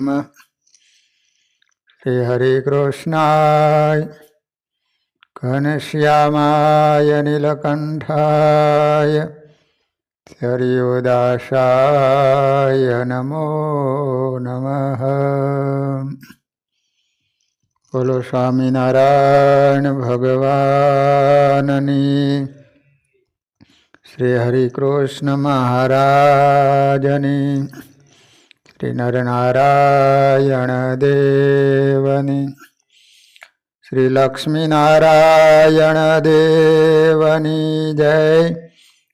નમઃ. શ્રી હરિ કૃષ્ણાય ઘનશ્યામાય નીલકંઠાય હરિદાસાય નમો નમઃ. બોલો સ્વામિનારાયણ ભગવાનની, શ્રી હરિકૃષ્ણ મહારાજની, શ્રી નરનારાયણ દેવની, શ્રી લક્ષ્મીનારાયણ દેવની જય.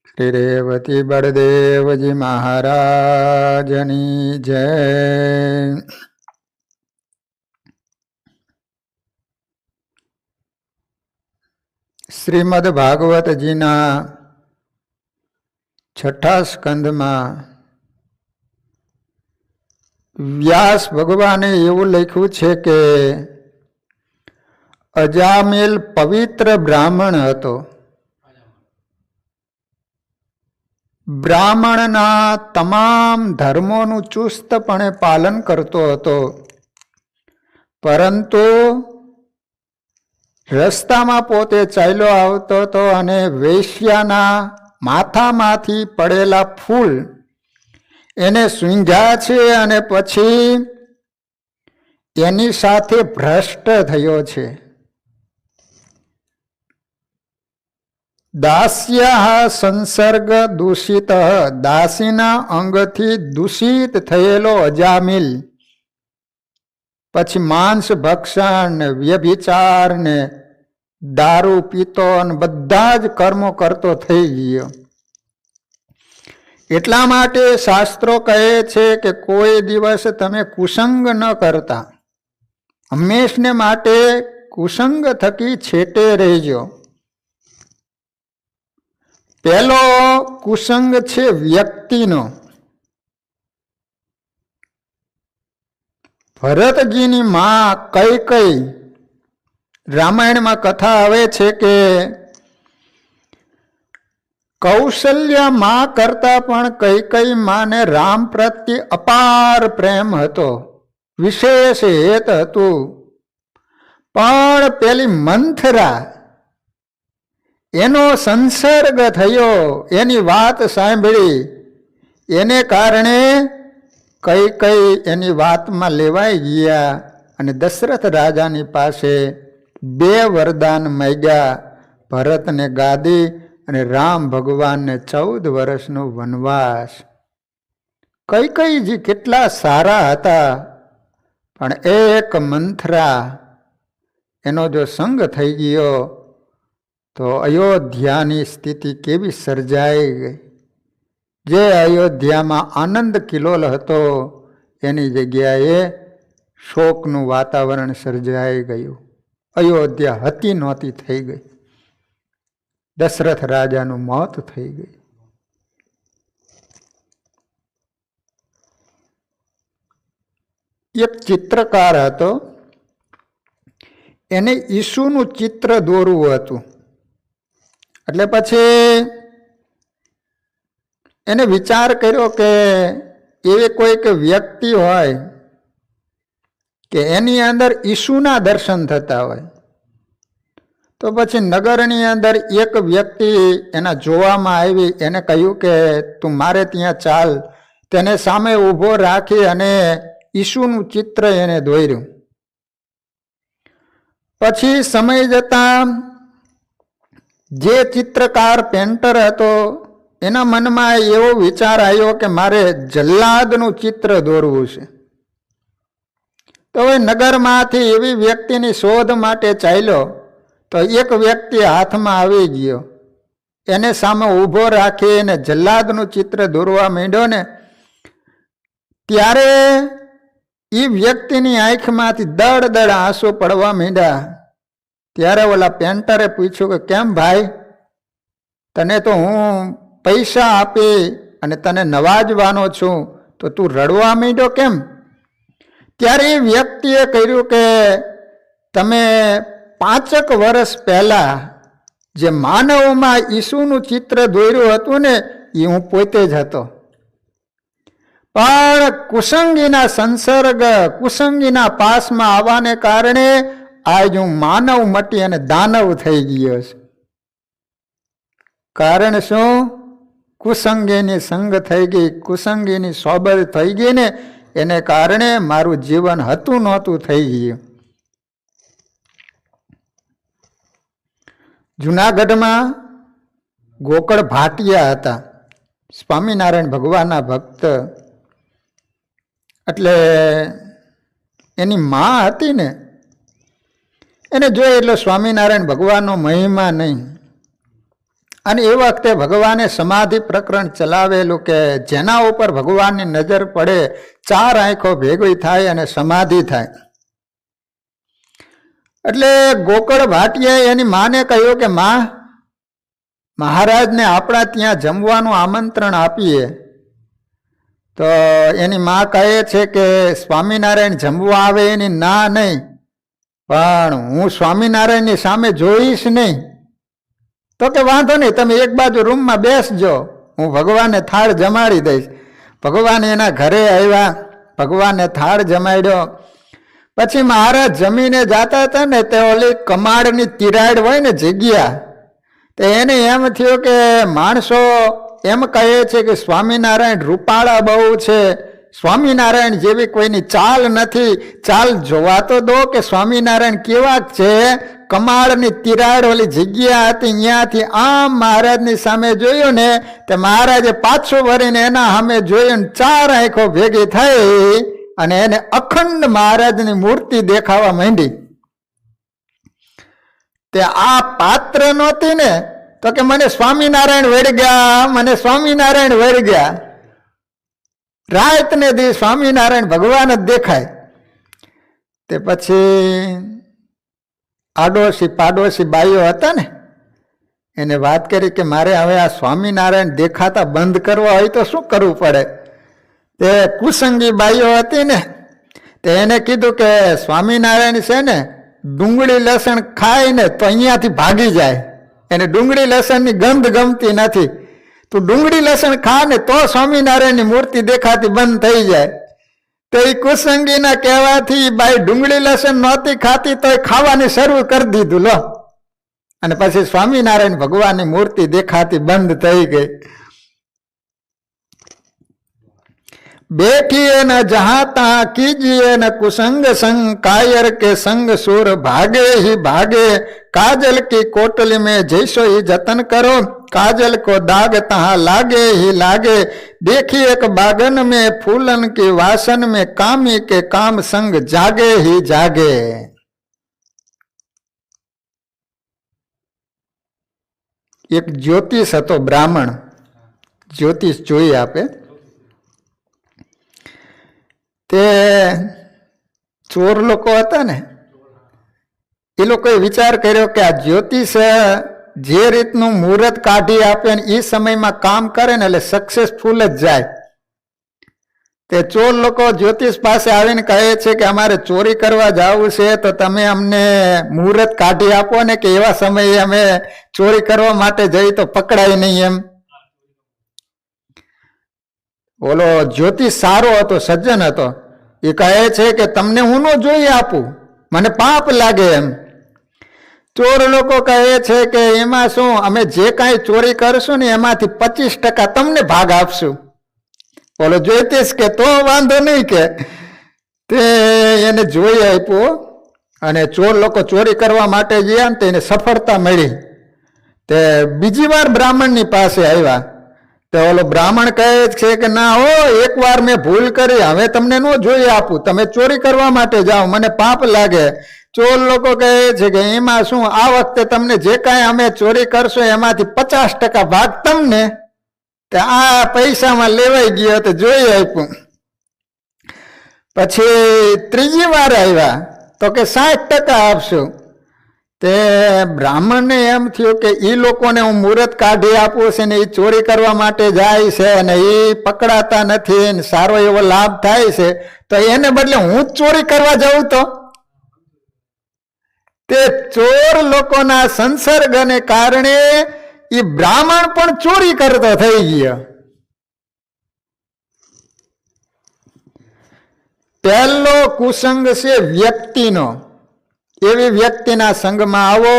શ્રી રેવતી બળદેવજી મહારાજની જય. શ્રીમદ ભાગવતજીના 6ઠા સ્કંધમાં વ્યાસ ભગવાને એવું લખ્યું છે કે અજામિલ પવિત્ર બ્રાહ્મણ હતો. બ્રાહ્મણના તમામ ધર્મોનું ચુસ્તપણે પાલન કરતો હતો, પરંતુ રસ્તામાં પોતે ચાલ્યો આવતો હતો અને વેશ્યાના માથામાંથી પડેલા ફૂલ એને સૂંઘ્યા છે અને પછી એની સાથે ભ્રષ્ટ થયો છે. દાસ્યા સંસર્ગ દૂષિત, દાસીના અંગથી દૂષિત થયેલો અજામિલ પછી માંસ ભક્ષણ ને વ્યભિચાર ને દારૂ પીતો ને બધા જ કર્મો કરતો થઈ ગયો. એટલા માટે શાસ્ત્રો કહે છે કે કોઈ દિવસ તમે કુસંગ ન કરતા, હંમેશને માટે કુસંગ થકી છેટે રહેજો. પહેલો કુસંગ છે વ્યક્તિનો. ભરતજીની માં કૈકેયી, રામાયણમાં કથા આવે છે કે કૌશલ્ય માં કરતા પણ કૈકેયી માને રામ પ્રત્યે અપાર પ્રેમ હતો, વિશેષ હેત હતું. પણ પેલી મંથરા એનો સંસર્ગ થયો, એની વાત સાંભળી, એને કારણે કૈકેયી એની વાતમાં લેવાઈ ગયા અને દશરથ રાજાની પાસે 2 વરદાન માંગ્યા, ભરતને ગાદી અને રામ ભગવાનને 14 વર્ષનો વનવાસ. કૈકેયીજી કેટલા સારા હતા, પણ એક મંથરા એનો જો સંગ થઈ ગયો તો અયોધ્યાની સ્થિતિ કેવી સર્જાઈ ગઈ. જે અયોધ્યામાં આનંદ કિલોલ હતો એની જગ્યાએ શોકનું વાતાવરણ સર્જાઈ ગયું. અયોધ્યા હતી નહોતી થઈ ગઈ. દશરથ રાજાનું મોત થઈ ગયું. એક ચિત્રકાર હતો, એને ઈસુનું ચિત્ર દોરવું હતું. એટલે પછી એને વિચાર કર્યો કે એવી કોઈક વ્યક્તિ હોય કે એની અંદર ઈસુના દર્શન થતા હોય, તો પછી નગરની અંદર એક વ્યક્તિ એના જોવામાં આવી. એને કહ્યું કે તું મારે ત્યાં ચાલ. તેને સામે ઊભો રાખી અને ઈસુનું ચિત્ર એને દોર્યું. પછી સમય જતા જે ચિત્રકાર પેન્ટર હતો એના મનમાં એવો વિચાર આવ્યો કે મારે જલ્લાદનું ચિત્ર દોરવું છે. તો એ નગરમાંથી એવી વ્યક્તિની શોધ માટે ચાલ્યો, તો એક વ્યક્તિ હાથમાં આવી ગયો. એને સામે ઊભો રાખી એને જલ્લાદનું ચિત્ર દોરવા માંડ્યો ને ત્યારે એ વ્યક્તિની આંખમાંથી દળ દળ આંસુ પડવા માંડ્યા. ત્યારે ઓલા પેન્ટરે પૂછ્યું કે કેમ ભાઈ, તને તો હું પૈસા આપી અને તને નવાજવાનો છું, તો તું રડવા માંડ્યો કેમ? ત્યારે એ વ્યક્તિએ કહ્યું કે તમે 5 વર્ષ પહેલા જે માનવમાં ઈસુનું ચિત્ર દોર્યું હતું ને એ હું પોતે જ હતો. પણ કુસંગીના સંસર્ગ, કુસંગીના પાસમાં આવવાને કારણે આજ હું માનવ મટી અને દાનવ થઈ ગયો છું. કારણ શું? કુસંગીની સંગ થઈ ગઈ, કુસંગીની સોબત થઈ ગઈ ને એને કારણે મારું જીવન હતું નહોતું થઈ ગયું. જુનાગઢમાં ગોકળ ભાટિયા હતા, સ્વામિનારાયણ ભગવાનના ભક્ત. એટલે એની માં હતી ને, એને જોઈ એટલે સ્વામિનારાયણ ભગવાનનો મહિમા નહીં. અને એ વખતે ભગવાને સમાધિ પ્રકરણ ચલાવેલું કે જેના ઉપર ભગવાનની નજર પડે 4 આંખો ભેગી થાય અને સમાધિ થાય. એટલે ગોકળ ભાટિયાએ એની માને કહ્યું કે માં, મહારાજને આપણા ત્યાં જમવાનું આમંત્રણ આપીએ. તો એની માં કહે છે કે સ્વામિનારાયણ જમવા આવે એની ના નહીં, પણ હું સ્વામિનારાયણની સામે જોઈશ નહીં. તો કે વાંધો નહીં, તમે એક બાજુ રૂમમાં બેસજો, હું ભગવાનને થાળ જમાડી દઈશ. ભગવાન એના ઘરે આવ્યા, ભગવાનને થાળ જમાડ્યો. પછી મહારાજ જમીને જતા હતા ને તે ઓલી કમાડની તિરાડ હોય ને જગ્યા, તો એને એમ થયું કે માણસો એમ કહે છે કે સ્વામિનારાયણ રૂપાળા બહુ છે, સ્વામિનારાયણ જેવી કોઈની ચાલ નથી, ચાલ જોવા તો દો કે સ્વામિનારાયણ કેવા છે. કમાળની તિરાડ ઓલી જગ્યા હતી, ત્યાંથી આમ મહારાજની સામે જોયું ને તે મહારાજે પાછું વળીને એના સામે જોયું, 4 આંખો ભેગી થઈ અને એને અખંડ મહારાજની મૂર્તિ દેખાવા માંડી. તે આ પાત્ર નહોતી ને તો કે મને સ્વામિનારાયણ વળગ્યા, મને સ્વામિનારાયણ વળગ્યા. રાત ને દી સ્વામિનારાયણ ભગવાન જ દેખાય. તે પછી આડોશી પાડોશી બાઈઓ હતા ને એને વાત કરી કે મારે હવે આ સ્વામિનારાયણ દેખાતા બંધ કરવા હોય તો શું કરવું પડે. તે કુસંગી બાઈઓ હતી ને તે એને કીધું કે સ્વામિનારાયણ છે ને ડુંગળી લસણ ખાય ને તો અહીંયાથી ભાગી જાય, એને ડુંગળી લસણની ગંધ ગમતી નથી. તું ડુંગળી લસણ ખા ને તો સ્વામિનારાયણની મૂર્તિ દેખાતી બંધ થઈ જાય. તો એ કુસંગીના કહેવાથી બાઈ ડુંગળી લસણ નહોતી ખાતી તો ખાવાની શરૂ કરી દીધું લો, અને પછી સ્વામિનારાયણ ભગવાનની મૂર્તિ દેખાતી બંધ થઈ ગઈ. बैठिए न जहां तहां कीजिए न कुसंग संग, कायर के संग सुर भागे ही भागे, काजल की कोटली में जैसो ही जतन करो, काजल को दाग तहां लागे ही लागे, देखिए एक बागन में फूलन की वासन में, कामी के काम संग जागे ही जागे. एक ज्योतिष હતો બ્રાહ્મણ, જ્યોતિષ જોઈ આપે. તે ચોર લોકો હતા ને એ લોકોએ વિચાર કર્યો કે આ જ્યોતિષ જે રીતનું મુહૂર્ત કાઢી આપે ને એ સમયમાં કામ કરે ને એટલે સક્સેસફુલ જ જાય. તે ચોર લોકો જ્યોતિષ પાસે આવીને કહે છે કે અમારે ચોરી કરવા જવું છે તો તમે અમને મુહૂર્ત કાઢી આપો ને કે એવા સમયે અમે ચોરી કરવા માટે જઈ તો પકડાય નહીં એમ. ઓલો જ્યોતિષ સારો હતો, સજ્જન હતો. એ કહે છે કે તમને હું ન જોઈ આપું, મને પાપ લાગે એમ. ચોર લોકો કહે છે કે એમાં શું, અમે જે કાંઈ ચોરી કરશું ને એમાંથી 25% તમને ભાગ આપશું. ઓલો જ્યોતિષ કે તો વાંધો નહીં કે તે એને જોઈ આપ્યો. અને ચોર લોકો ચોરી કરવા માટે ગયા ને તેને સફળતા મળી. તે બીજી વાર બ્રાહ્મણની પાસે આવ્યા. તો ઓલો બ્રાહ્મણ કહે છે કે ના હો, એકવાર મેં ભૂલ કરી, હવે તમને ન જોઈ આપું, તમે ચોરી કરવા માટે જાઓ, મને પાપ લાગે. ચોર લોકો કહે છે કે એમાં શું, આ વખતે તમને જે કાંઈ અમે ચોરી કરશો એમાંથી 50% ભાગ તમને. આ પૈસામાં લેવાઈ ગયો તો જોઈ આપ્યું. પછી ત્રીજી વાર આવ્યા તો કે 60% આપશું. તે બ્રાહ્મણને એમ થયું કે એ લોકોને હું મુહૂર્ત કાઢી આપું છે ને એ ચોરી કરવા માટે જાય છે અને એ પકડાતા નથી ને સારો એવો લાભ થાય છે, તો એને બદલે હું જ ચોરી કરવા જાઉં તો. તે ચોર લોકોના સંસર્ગને કારણે એ બ્રાહ્મણ પણ ચોરી કરતો થઈ ગયો. પહેલો કુસંગ છે વ્યક્તિનો. એવી વ્યક્તિના સંગમાં આવો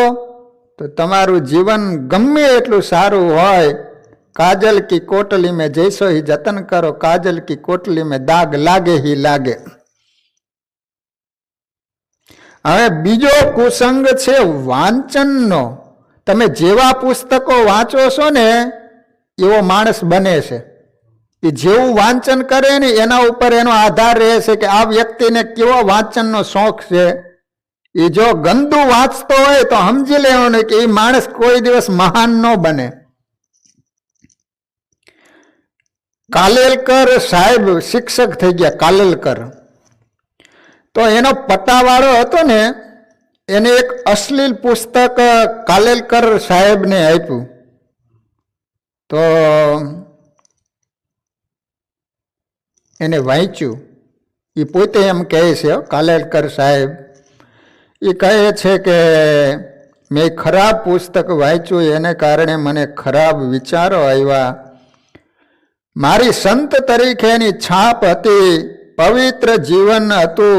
તો તમારું જીવન ગમે એટલું સારું હોય. કાજલ કી કોટલી મેં જૈસો હી જતન કરો, કાજલ કી કોટલી મેં દાગ લાગે હી લાગે. હવે બીજો કુસંગ છે વાંચનનો. તમે જેવા પુસ્તકો વાંચો છો ને એવો માણસ બને છે. એ જેવું વાંચન કરે ને એના ઉપર એનો આધાર રહે છે કે આ વ્યક્તિને કેવો વાંચનનો શોખ છે. એ જો ગંદુ વાંચતો હોય તો સમજી લેવાનું કે એ માણસ કોઈ દિવસ મહાન ન બને. કાલેલકર સાહેબ શિક્ષક થઈ ગયા. કાલેલકર તો એનો પટ્ટાવાળો હતો ને એને એક અશ્લીલ પુસ્તક કાલેલકર સાહેબને આપ્યું. તો એને વાંચ્યું. એ પોતે એમ કહે છે કાલેલકર સાહેબ, એ કહે છે કે મેં ખરાબ પુસ્તક વાંચ્યું એને કારણે મને ખરાબ વિચારો આવ્યા. મારી સંત તરીકે એની છાપ હતી, પવિત્ર જીવન હતું,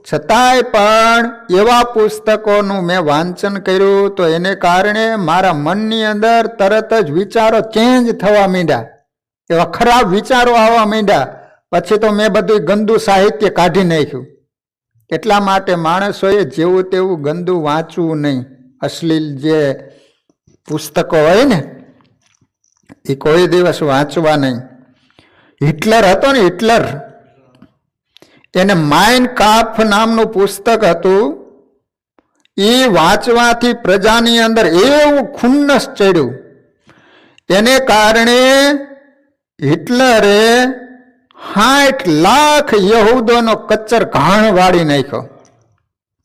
છતાંય પણ એવા પુસ્તકોનું મેં વાંચન કર્યું તો એને કારણે મારા મનની અંદર તરત જ વિચારો ચેન્જ થવા માંડ્યા, એવા ખરાબ વિચારો આવવા માંડ્યા. પછી તો મેં બધું ગંદુ સાહિત્ય કાઢી નાખ્યું. એટલા માટે માણસોએ જેવું તેવું ગંદુ વાંચવું નહીં. અશ્લીલ જે પુસ્તકો હોય ને એ કોઈ દિવસ વાંચવા નહીં. હિટલર હતો ને, હિટલર, એને માઇન કાફ નામનું પુસ્તક હતું. એ વાંચવાથી પ્રજાની અંદર એવું ખુન્નસ ચડ્યું. એને કારણે હિટલરે 60 લાખ યહૂદોનો કચ્ચર ઘાણ વાળી નાખ્યો.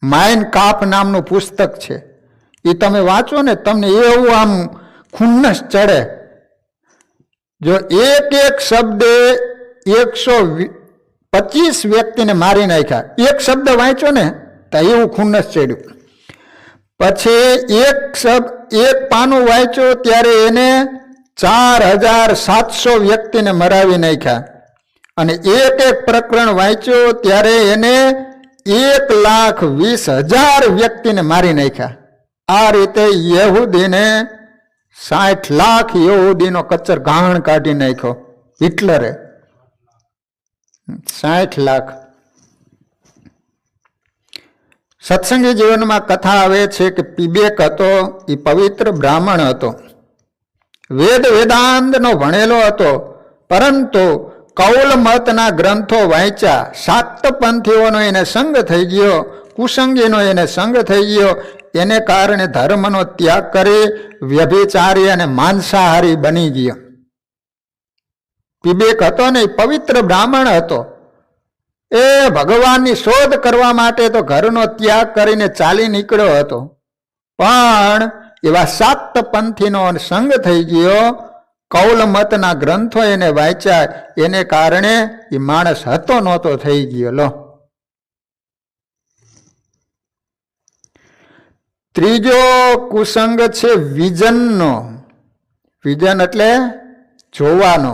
માઇન કાફ નામનું પુસ્તક છે. એ તમે વાંચો ને તમને એવું આમ ખુન્નસ ચડે. જો એક એક શબ્દે 125 વ્યક્તિને મારી નાખ્યા. એક શબ્દ વાંચ્યો ને તો એવું ખુન્નસ ચડ્યું. પછી એક પાનું વાંચ્યું ત્યારે એને 4700 વ્યક્તિને મરાવી નાખ્યા. અને એક પ્રકરણ વાંચ્યું ત્યારે એને 1,20,000 વ્યક્તિને મારી નાખ્યા. આ રીતે યહૂદીને 60 લાખ યહૂદીનો કચ્ચર ઘાણ કાઢી નાખ્યો હિટલરે. 60 લાખ. સત્સંગી જીવનમાં કથા આવે છે કે પીબેક હતો, એ પવિત્ર બ્રાહ્મણ હતો, વેદ વેદાંતનો ભણેલો હતો, પરંતુ કૌલ મતના ગ્રંથો વાંચ્યા. શાક્તપંથીઓનો એને સંગ થઈ ગયો, કુસંગીનો એને સંગ થઈ ગયો. એને કારણે ધર્મનો ત્યાગ કરી વ્યભિચારી અને માંસાહારી બની ગયો. પીબેક હતો ને, પવિત્ર બ્રાહ્મણ હતો. એ ભગવાનની શોધ કરવા માટે તો ઘરનો ત્યાગ કરીને ચાલી નીકળ્યો હતો, પણ એવા શાક્તપંથીનો સંગ થઈ ગયો. કૌલ મતના ગ્રંથો એને વાંચ્યા, એને કારણે એ માણસ હતો નહોતો થઈ ગયો. લો, ત્રીજો કુસંગ છે વિઝનનો. વિઝન એટલે જોવાનો.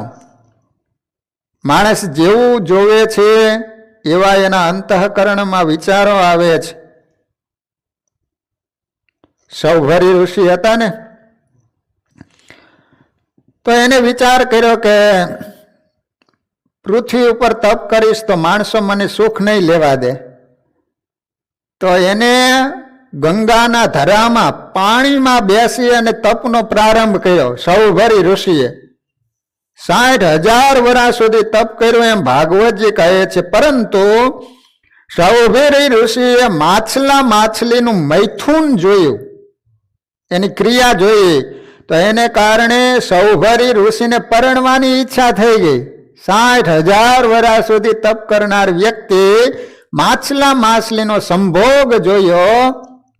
માણસ જેવું જોવે છે એવા એના અંતઃકરણમાં વિચારો આવે છે. સૌભરી ઋષિ હતા ને, તો એને વિચાર કર્યો કે પૃથ્વી ઉપર તપ કરીશ તો માણસો મને સુખ નહીં લેવા દે. તો એને ગંગાના ધરામાં પાણીમાં બેસી અને તપનો પ્રારંભ કર્યો. સૌભરી ઋષિએ 60,000 વર્ષ સુધી તપ કર્યું એમ ભાગવતજી કહે છે. પરંતુ સૌભરી ઋષિએ માછલીનું મૈથુન જોયું, એની ક્રિયા જોઈ, તો એને કારણે સૌભરી ઋષિને પરણવાની ઈચ્છા થઈ ગઈ. 60,000 વર્ષ સુધી તપ કરનાર વ્યક્તિ માછલીનો સંભોગ જોયો,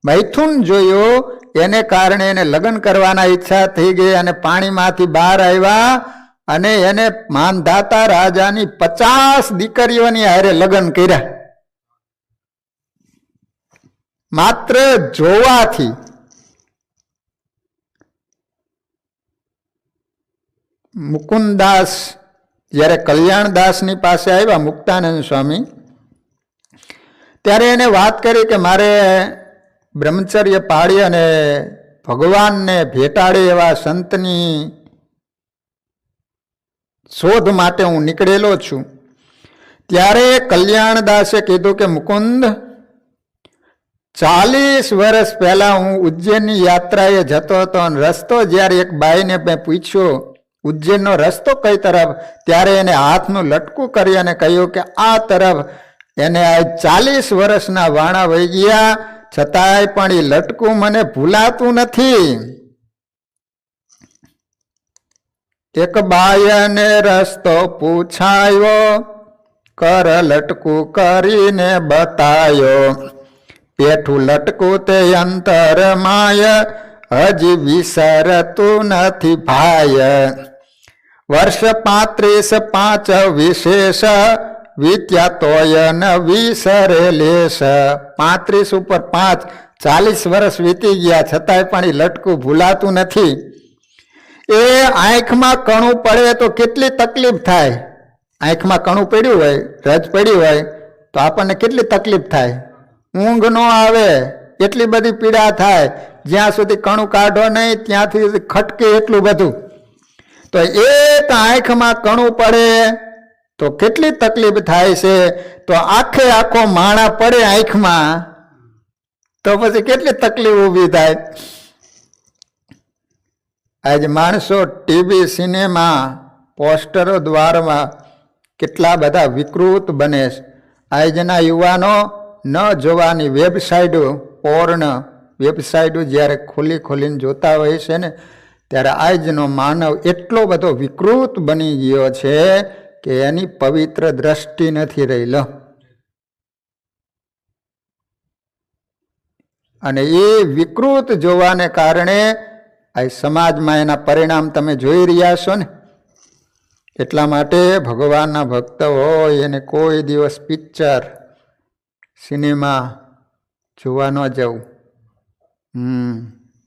મૈથુન જોયું, એને કારણે એને લગ્ન કરવાના ઈચ્છા થઈ ગઈ અને પાણીમાંથી બહાર આવ્યા અને એને માનધાતા રાજાની 50 દીકરીઓની હારે લગ્ન કર્યા. માત્ર જોવાથી. મુકુંદાસ જ્યારે કલ્યાણદાસની પાસે આવ્યા, મુક્તાનંદ સ્વામી, ત્યારે એને વાત કરી કે મારે બ્રહ્મચર્ય પાળી અને ભગવાનને ભેટાડે એવા સંતની શોધ માટે હું નીકળેલો છું. ત્યારે કલ્યાણદાસે કીધું કે મુકુંદ, 40 વર્ષ પહેલા હું ઉજ્જૈનની યાત્રાએ જતો હતો અને રસ્તો જ્યારે એક બાઈને મેં પૂછ્યો ઉજ્જૈનનો રસ્તો કઈ તરફ, ત્યારે એને હાથનું લટકું કરી અને કહ્યું કે આ તરફ. એને આ 40 વર્ષના વાણા વહી ગયા, છતાંય પણ એ લટકું મને ભૂલાતું નથી. એક બાયને રસ્તો પૂછાયો, કર લટકું કરીને બતાયો. પેઠું લટકું તે અંતર માય, હજી વિસરતું નથી ભાય. વર્ષ 35 વિશેષ, વીત્યા તોય ન વિસરે લેશ. 35 ઉપર 5, 40 વર્ષ વીતી ગયા, છતાંય પણ એ લટકું ભૂલાતું નથી. એ આંખમાં કણું પડે તો કેટલી તકલીફ થાય. આંખમાં કણું પડ્યું હોય, રજ પડ્યું હોય તો આપણને કેટલી તકલીફ થાય. ઊંઘ ન આવે, એટલી બધી પીડા થાય. જ્યાં સુધી કણું કાઢો નહીં ત્યાંથી ખટકે એટલું બધું. તો એક આંખમાં કણું પડે તો કેટલી તકલીફ થાય છે. તો આખે આખો માણા પડે આંખમાં તો પછી કેટલી તકલીફ ઊભી થાય. આજ માણસો ટીવી, સિનેમા, પોસ્ટરો દ્વારા કેટલા બધા વિકૃત બને છે. આજના યુવાનો ન જોવાની વેબસાઇટો, પોર્ન વેબસાઇટો જ્યારે ખોલીને જોતા હોય છે ને, ત્યારે આજનો માનવ એટલો બધો વિકૃત બની ગયો છે કે એની પવિત્ર દ્રષ્ટિ નથી રહી. લો, અને એ વિકૃત જોવાને કારણે આ સમાજમાં એના પરિણામ તમે જોઈ રહ્યા છો ને. એટલા માટે ભગવાનના ભક્ત હોય એને કોઈ દિવસ પિક્ચર, સિનેમા જોવા ન જવું.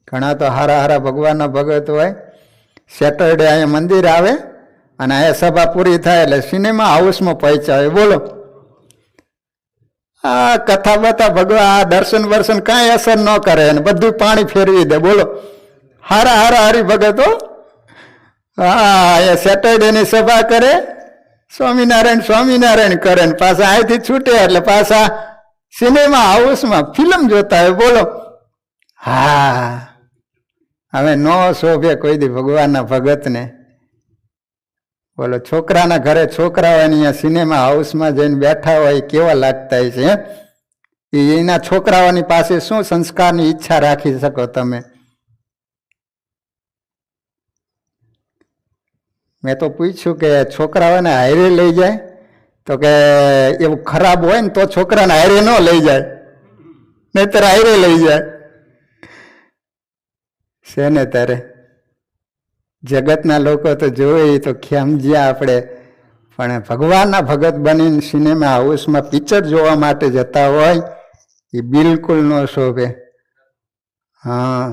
ઘણા તો હારા ભગવાનના ભગત હોય, સેટરડે અહીંયા મંદિર આવે અને અહીંયા સભા પૂરી થાય એટલે સિનેમા હાઉસમાં પહોંચ્યા હોય. બોલો, આ કથા બતા ભગવાન આ દર્શન વર્શન કાંઈ અસર ન કરે અને બધું પાણી ફેરવી દે. બોલો, હારા હરિભગતો હા સેટરડે ની સભા કરે, સ્વામિનારાયણ કરે ને પાછા અહીંથી છૂટે એટલે પાછા સિનેમા હાઉસમાં ફિલ્મ જોતા હોય. બોલો, હા હવે નો શોભે કોઈ દી ભગવાનના ભગતને. બોલો, છોકરાના ઘરે છોકરાઓ અહીંયા સિનેમા હાઉસમાં જઈને બેઠા હોય કેવા લાગતા છે. એના છોકરાઓની પાસે શું સંસ્કારની ઈચ્છા રાખી શકો તમે? મેં તો પૂછ્યું કે છોકરાઓને હારે લઈ જાય તો કે એવું ખરાબ હોય ને તો છોકરાને હારે ન લઈ જાય, નહીતર હારે લઈ જાય છે ને. તારે જગતના લોકો તો જોઈ તો સમજ્યા આપણે, પણ ભગવાનના ભગત બનીને સિનેમા હાઉસમાં પિક્ચર જોવા માટે જતા હોય એ બિલકુલ ન શોભે. હા,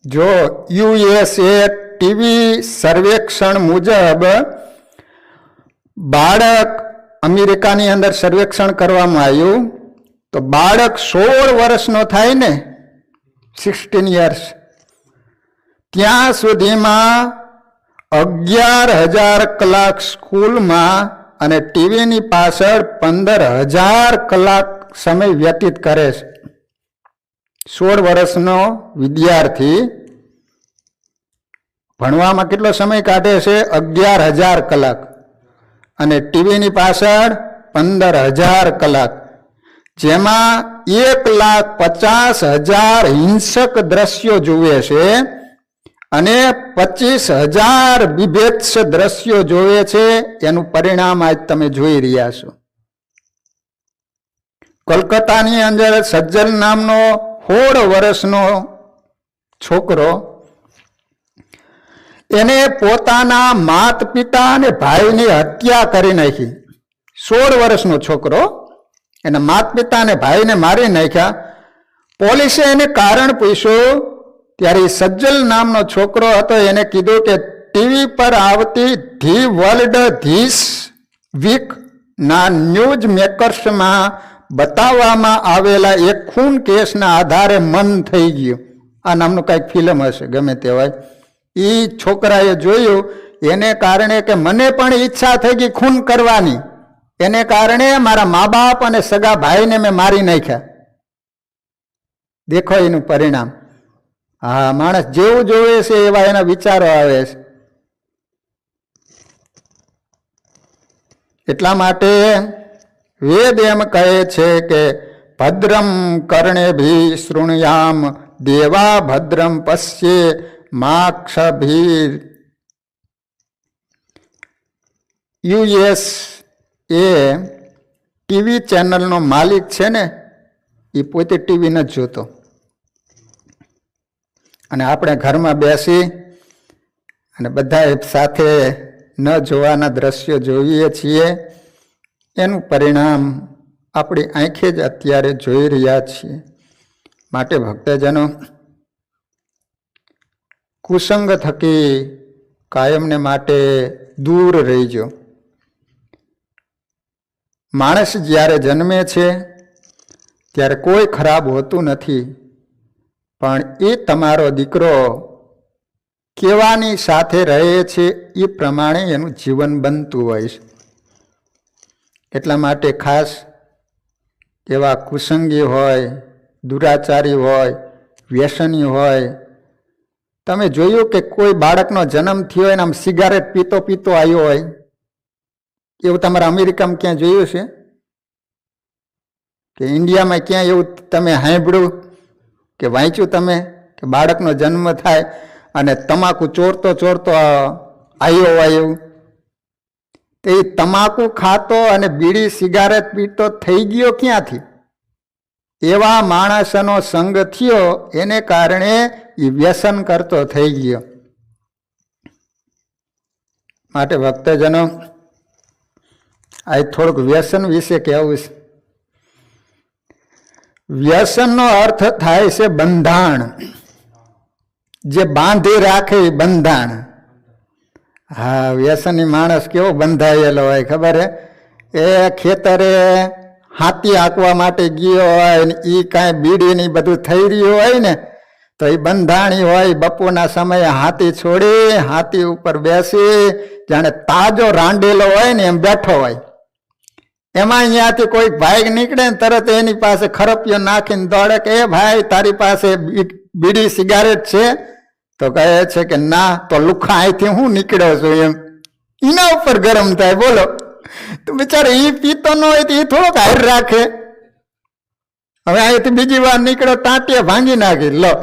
જો USA ટીવી સર્વેક્ષણ મુજબ બાળક, અમેરિકાની અંદર સર્વેક્ષણ કરવામાં આવ્યું તો બાળક 16 વર્ષનો થાય ને, 16 years, ત્યાં સુધીમાં 11,000 કલાક સ્કૂલમાં અને ટીવીની પાછળ 15,000 કલાક સમય વ્યતીત કરે છે. 16 વર્ષનો વિદ્યાર્થી ભણવામાં કેટલો સમય કાઢે છે? 11,000 કલાક, અને ટીવીની પાછળ 15,000 કલાક, જેમાં 1,50,000 હિંસક દ્રશ્યો જુએ છે અને 25,000 બીભત્સ દ્રશ્યો જોવે છે. એનું પરિણામ આજ તમે જોઈ રહ્યા છો. કોલકાતાની અંદર સજ્જન નામનો 16 વર્ષનો છોકરો, એને પોતાના માત પિતા અને ભાઈની હત્યા કરી નાખી. 16 વર્ષનો છોકરો એના માત પિતા અને ભાઈને મારી નાખ્યા. પોલીસે એને કારણ પૂછ્યું ત્યારે સજ્જલ નામનો છોકરો હતો, એને કીધું કે ટીવી પર આવતી ધી વર્લ્ડ ધીસ વીક ના ન્યૂઝ મેકર્સમાં બતાવવામાં આવેલા એક ખૂન કેસના આધારે મન થઈ ગયું. આ નામનું કંઈક ફિલ્મ હશે, ગમે તે હોય. એ છોકરાએ જોયું, એને કારણે કે મને પણ ઈચ્છા થઈ ગઈ ખૂન કરવાની. એને કારણે મારા મા બાપ અને સગા ભાઈને મેં મારી નાખ્યા. દેખો એનું પરિણામ. હા, માણસ જેવું જોવે છે એવા એના વિચારો આવે છે. એટલા માટે વેદ એમ કહે છે કે ભદ્રમ કર્ણેભિ શૃણુયામ દેવા ભદ્રમ પશ્યે માક્ષભીર. યુએસ એ ટીવી ચેનલનો માલિક છે ને, એ પોતે ટીવી નથી જોતો, અને આપણે ઘરમાં બેસી અને બધા સાથે ન જોવાના દ્રશ્યો જોઈએ છીએ. એનું પરિણામ આપણી આંખે જ અત્યારે જોઈ રહ્યા છીએ. માટે ભક્તજનો, કુસંગ થકી કાયમને માટે દૂર રહીજો. માણસ જ્યારે જન્મે છે ત્યારે કોઈ ખરાબ હોતું નથી, પણ એ તમારો દીકરો કેવાની સાથે રહે છે એ પ્રમાણે એનું જીવન બનતું હોય છે. એટલા માટે ખાસ એવા કુસંગી હોય, દુરાચારી હોય, વ્યસની હોય. તમે જોયું કે કોઈ બાળકનો જન્મ થયો હોય ને આમ સિગારેટ પીતો પીતો આવ્યો હોય, એવું તમારા અમેરિકામાં ક્યાં જોયું છે કે ઇન્ડિયામાં ક્યાં એવું તમે સાંભળ્યું કે વાંચ્યું તમે કે બાળકનો જન્મ થાય અને તમાકુ ચોરતો ચોરતો આવ્યો હોય એવું? તો એ તમાકુ ખાતો અને બીડી સિગારેટ પીતો થઈ ગયો ક્યાંથી? એવા માણસનો સંગ થયો, એને કારણે એ વ્યસન કરતો થઈ ગયો. માટે ભક્તજનો, આ થોડુંક વ્યસન વિશે કહેવું છે. વ્યસનનો અર્થ થાય છે બંધાણ, જે બાંધી રાખે એ બંધાણ. હા, વ્યસની માણસ કેવો બંધાયેલો હોય ખબર હે? એ ખેતરે હાથી હાંકવા માટે ગયો હોય ને એ કાંઈ બીડીની બધું થઈ રહ્યું હોય ને, તો એ બંધાણી હોય. બપોરના સમયે હાથી છોડી હાથી ઉપર બેસી જાણે તાજો રાંડેલો હોય ને એમ બેઠો હોય. એમાં અહીંયાથી કોઈ ભાઈ નીકળે ને તરત એની પાસે ખરપિયો નાખીને દોડે કે એ ભાઈ તારી પાસે બીડી સિગારેટ છે? તો કહે છે કે ના. તો લુખા અહીંથી હું નીકળ્યો છું એમ એના ઉપર ગરમ થાય. બોલો, તો બિચારો એ પીતો ન હોય તો એ થોડોક હાર રાખે. હવે અહીંથી બીજી વાર નીકળ્યો, ટાંટિયા ભાંગી નાખી. લો,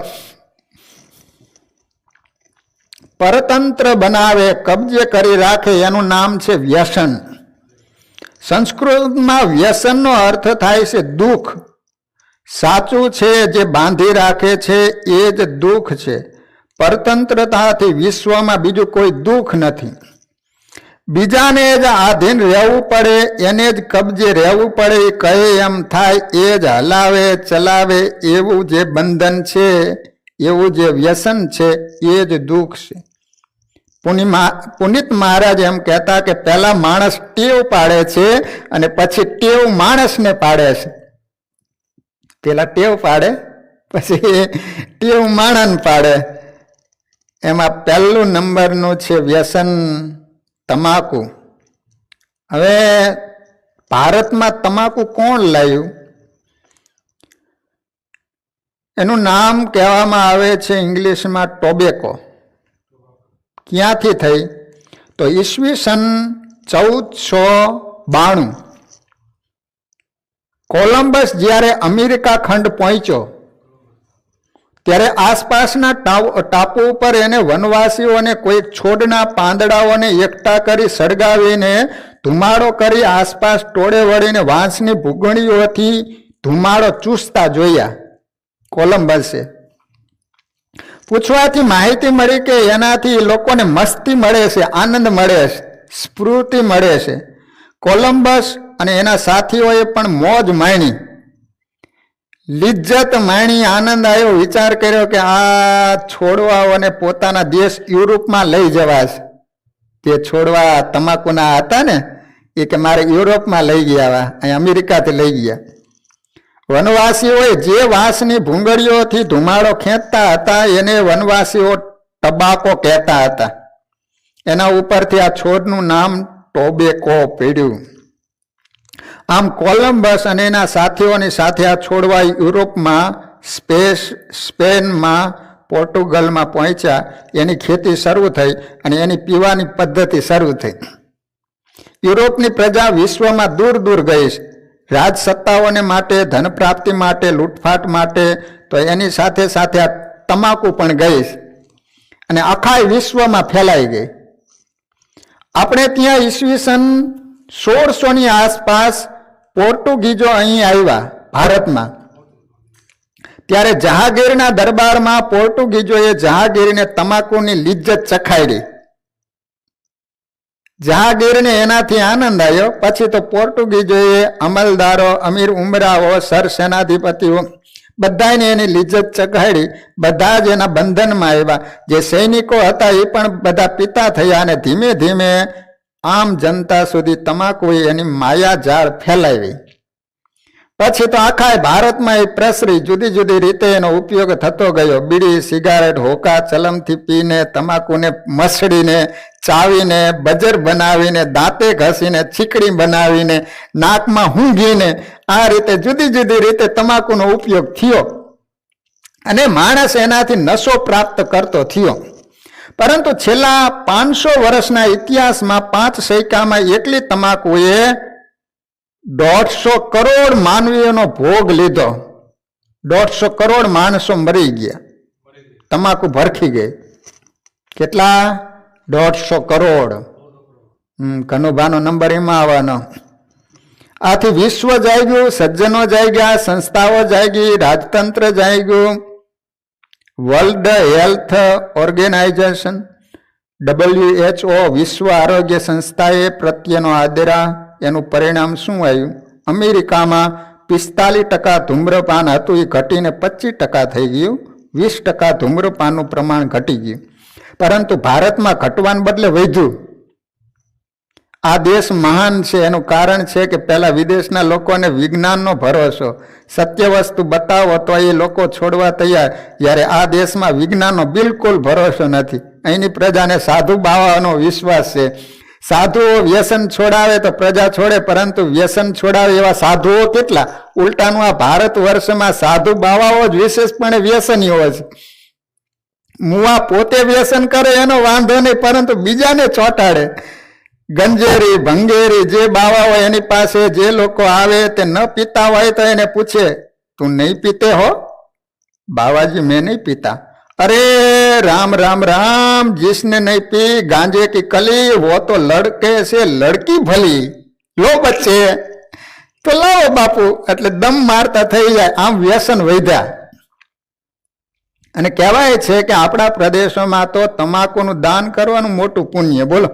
પરતંત્ર બનાવે, કબજે કરી રાખે, એનું નામ છે વ્યસન. સંસ્કૃતમાં વ્યસનનો અર્થ થાય છે દુઃખ. સાચું છે, જે બાંધી રાખે છે એ જ દુઃખ છે. પરતંત્રતાથી વિશ્વમાં બીજું કોઈ દુઃખ નથી. બીજાને જ આધીન રહેવું પડે, એને જ કબજે રહેવું પડે, કહે એમ થાય, એ જ હલાવે ચલાવે, એવું જે બંધન છે, એવું જે વ્યસન છે એ જ દુઃખ છે. પુનિત મહારાજ એમ કહેતા કે પહેલા માણસ ટેવ પાડે છે અને પછી ટેવ માણસને પાડે છે. પેલા ટેવ પાડે, પછી ટેવ માણસને પાડે. એમાં પહેલું નંબરનું છે વ્યસન તમાકુ. હવે ભારતમાં તમાકુ કોણ લાવ્યું? એનું નામ કહેવામાં આવે છે ઇંગ્લિશમાં ટોબેકો. ક્યાંથી થઈ? તો ઈસવીસન 1492 કોલંબસ જ્યારે અમેરિકા ખંડ પહોંચ્યો ત્યારે આસપાસના ટાપુ ઉપર એને વનવાસીઓને કોઈક છોડના પાંદડાઓને એકઠા કરી સળગાવીને ધુમાડો કરી આસપાસ ટોળે વળીને વાંસની ભૂગણીઓથી ધુમાડો ચૂસતા જોયા કોલંબસે. પૂછવાથી માહિતી મળી કે એનાથી લોકોને મસ્તી મળે છે, આનંદ મળે છે, સ્ફૂર્તિ મળે છે. કોલંબસ અને એના સાથીઓએ પણ મોજ માણી, લિજ્જત માણી, આનંદ આવ્યો. વિચાર કર્યો કે આ છોડવાઓને પોતાના દેશ યુરોપમાં લઈ જવા છે. તે છોડવા તમાકુના હતા ને એ કે મારે યુરોપમાં લઈ ગયા, અહીં અમેરિકાથી લઈ ગયા. વનવાસીઓએ જે વાંસની ભૂંગળીઓથી ધુમાડો ખેંચતા હતા એને વનવાસીઓ ટબાકો કહેતા હતા. એના ઉપરથી આ છોડનું નામ ટોબેકો પડ્યું. આમ કોલંબસ અને એના સાથીઓની સાથે આ છોડવા યુરોપમાં, સ્પેનમાં, પોર્ટુગલમાં પહોંચ્યા. એની ખેતી શરૂ થઈ અને એની પીવાની પદ્ધતિ શરૂ થઈ. યુરોપની પ્રજા વિશ્વમાં દૂર દૂર ગઈ છે, રાજસત્તાઓને માટે, ધન પ્રાપ્તિ માટે, લૂંટફાટ માટે. તો એની સાથે સાથે આ તમાકુ પણ ગઈ છે અને આખા વિશ્વમાં ફેલાઈ ગઈ. આપણે ત્યાં ઈસવીસન 1600ની આસપાસ પોર્ટુગીઝો અહીં આવ્યા ભારતમાં. ત્યારે જહાંગીરના દરબારમાં પોર્ટુગીઝોએ જહાંગીરને તમાકુની લિજ્જત ચખાડી. જહાંગીરને એનાથી આનંદ આવ્યો. પછી તો પોર્ટુગીઝોએ અમલદારો, અમીર ઉમરાઓ, સરસેનાધિપતિઓ બધાને એની લિજ્જત ચખાડી. બધા જ એના બંધનમાં આવ્યા. જે સૈનિકો હતા એ પણ બધા પિતા થયા અને ધીમે ધીમે આમ જનતા સુધી તમાકુએ એની માયા જાળ ફેલાવી. પછી તો આખા ભારતમાં એ પ્રસરી. જુદી જુદી રીતે એનો ઉપયોગ થતો ગયો. બીડી, સિગારેટ, હોકા ચલમથી પીને, તમાકુને મસળીને, ચાવીને, બજર બનાવીને, દાંતે ઘસીને, છીકડી બનાવીને, નાકમાં ઊંઘીને, આ રીતે જુદી જુદી રીતે તમાકુનો ઉપયોગ થયો અને માણસ એનાથી નશો પ્રાપ્ત કરતો થયો. પરંતુ છેલ્લા 500 વર્ષના ઇતિહાસમાં 5 સૈકામાં એટલી તમાકુએ 150 કરોડ માનવીઓનો ભોગ લીધો. 150 કરોડ માણસો મરી ગયા, તમાકુ ભરખી ગઈ. કેટલા? 150 કરોડ. કનુભાનો નંબર એમાં આવવાનો. આથી વિશ્વ જાગ્યું, સજ્જનો જાગ્યા, સંસ્થાઓ જાગી, રાજતંત્ર જાગ્યું. વર્લ્ડ હેલ્થ ઓર્ગેનાઇઝેશન WHO, વિશ્વ આરોગ્ય સંસ્થાએ પ્રત્યેનો આદરા. એનું પરિણામ શું આવ્યું? અમેરિકામાં 45% ધૂમ્રપાન હતું, એ ઘટીને 25% થઈ ગયું. 20% ધૂમ્રપાનનું પ્રમાણ ઘટી ગયું. પરંતુ ભારતમાં ઘટવાને બદલે વધ્યું. આ દેશ મહાન છે. એનું કારણ છે કે પહેલા વિદેશના લોકોને વિજ્ઞાનનો ભરોસો, સત્ય વસ્તુ બતાવો તો એ લોકો છોડવા તૈયાર. જ્યારે આ દેશમાં વિજ્ઞાનનો બિલકુલ ભરોસો નથી. અહીંની પ્રજાને સાધુ બાવાનો વિશ્વાસ છે. સાધુઓ વ્યસન છોડાવે તો પ્રજા છોડે, પરંતુ વ્યસન છોડાવે એવા સાધુઓ કેટલા? ઉલટાનું આ ભારત વર્ષમાં સાધુ બાવાઓ જ વિશેષપણે વ્યસનીઓ છે. મુવા પોતે વ્યસન કરે એનો વાંધો નહીં, પરંતુ બીજાને ચોંટાડે. ગંજેરી, ભંગેરી જે બાવા હોય એની પાસે જે લોકો આવે તે ન પીતા હોય તો એને પૂછે, તું નહીં પીતે હો? બાવાજી મેં નહીં પીતા. अरे राम राम राम, जिसने नहीं पी गांजे की कली वो तो लड़के से लड़की भली. लो बच्चे तो लाओ बापू, એટલે દમ મારતા થઈ જાય. આમ વ્યસન વધ્યા. અને કહેવાય છે કે આપણા પ્રદેશોમાં તો તમાકુનું દાન કરવાનું મોટું પુણ્ય. બોલો,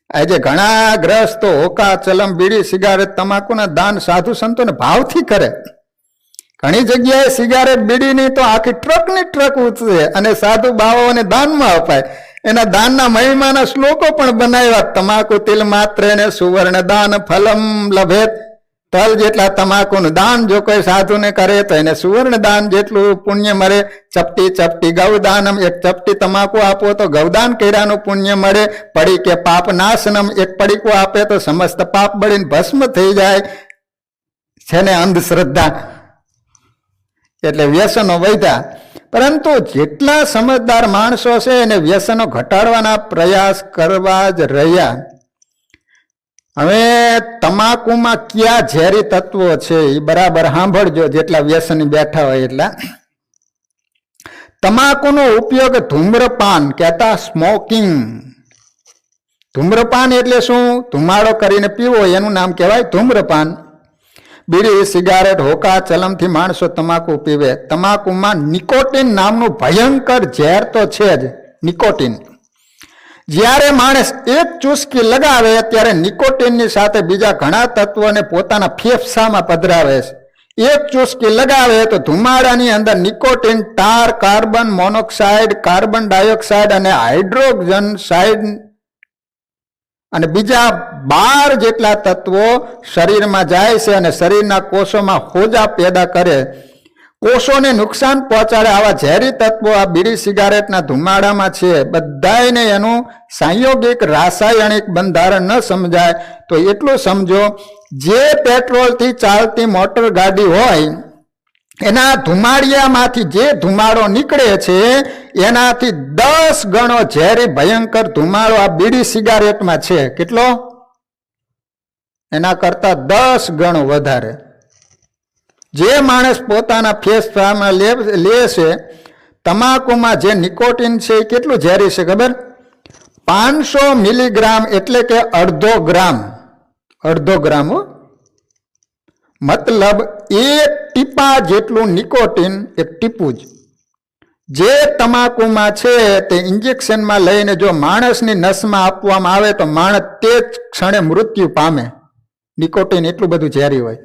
આજે ઘણા ગ્રસ્તો હોકા, ચલમ, બીડી, સિગારેટ, તમાકુના દાન સાધુ સંતોને ભાવથી કરે. ઘણી જગ્યાએ સિગારેટ, બીડીની તો આખી ટ્રકની ટ્રક ઉતરે અને સાધુ બાવાઓને દાનમાં અપાય. એના દાનના મહિમાના શ્લોકો પણ બનાવ્યા. તમાકુ તિલ માત્ર ને સુવર્ણ દાન ફલમ લભેત. તલ જેટલા તમાકુનું દાન જો કોઈ સાધુને કરે તો એને સુવર્ણ દાન જેટલું પુણ્ય મળે. ચપટી ચપટી ગૌદાનમ, એક ચપટી તમાકુ આપો તો ગૌદાન કર્યાનું પુણ્ય મળે. પડી કે પાપ નાશનમ, એક પડીકું આપે તો સમસ્ત પાપ બળીને ભસ્મ થઈ જાય છે ને અંધશ્રદ્ધા. એટલે વ્યસનો વધ્યા. પરંતુ જેટલા સમજદાર માણસો છે એને વ્યસનો ઘટાડવાના પ્રયાસ કરવા જ રહ્યા. હવે તમાકુમાં કયા ઝેરી તત્વો છે એ બરાબર સાંભળજો, જેટલા વ્યસની બેઠા હોય એટલા. તમાકુનો ઉપયોગ ધૂમ્રપાન કહેતા, સ્મોકિંગ. ધૂમ્રપાન એટલે શું? ધુમાડો કરીને પીવો, એનું નામ કહેવાય ધૂમ્રપાન. બીડી, સિગારેટ, હોકા, ચલમથી માણસો તમાકુ પીવે. તમાકુમાં નિકોટિન નામનું ભયંકર ઝેર તો છે જ. નિકોટિન જ્યારે માણસ એક ચૂસકી લગાવે ત્યારે નિકોટિનની સાથે બીજા ઘણા તત્વોને પોતાના ફેફસામાં પધરાવે છે. એક ચૂસકી લગાવે તો ધુમાડાની અંદર નિકોટિન, ટાર, કાર્બન મોનોક્સાઇડ, કાર્બન ડાયોક્સાઇડ અને હાઇડ્રોજન સાઇડ અને બીજા 12 જેટલા તત્વો શરીરમાં જાય છે અને શરીરના કોષોમાં હોજા પેદા કરે, કોષોને નુકસાન પહોંચાડે. આવા ઝેરી તત્વો આ બીડી સિગારેટના ધુમાડામાં છે. બધાને એનું સંયોગિક રાસાયણિક બંધારણ ન સમજાય તો એટલું સમજો, જે પેટ્રોલથી ચાલતી મોટર ગાડી હોય એના ધુમાડિયામાંથી જે ધુમાડો નીકળે છે એનાથી 10 ગણો ઝેરી ભયંકર ધુમાડો આ બીડી સિગારેટમાં છે. કેટલો? એના કરતા 10 ગણો વધારે. જે માણસ પોતાના ફેફસામાં લે છે, તમાકુમાં જે નિકોટિન છે એ કેટલું ઝેરી છે ખબર? 500 મિલીગ્રામ, એટલે કે અડધો ગ્રામ મતલબ 1 ટીપા જેટલું નિકોટિન, એક ટીપું જ જે તમાકુમાં છે તે ઇન્જેક્શનમાં લઈને જો માણસની નસમાં આપવામાં આવે તો માણસ તે જ ક્ષણે મૃત્યુ પામે. નિકોટિન એટલું બધું ઝેરી હોય.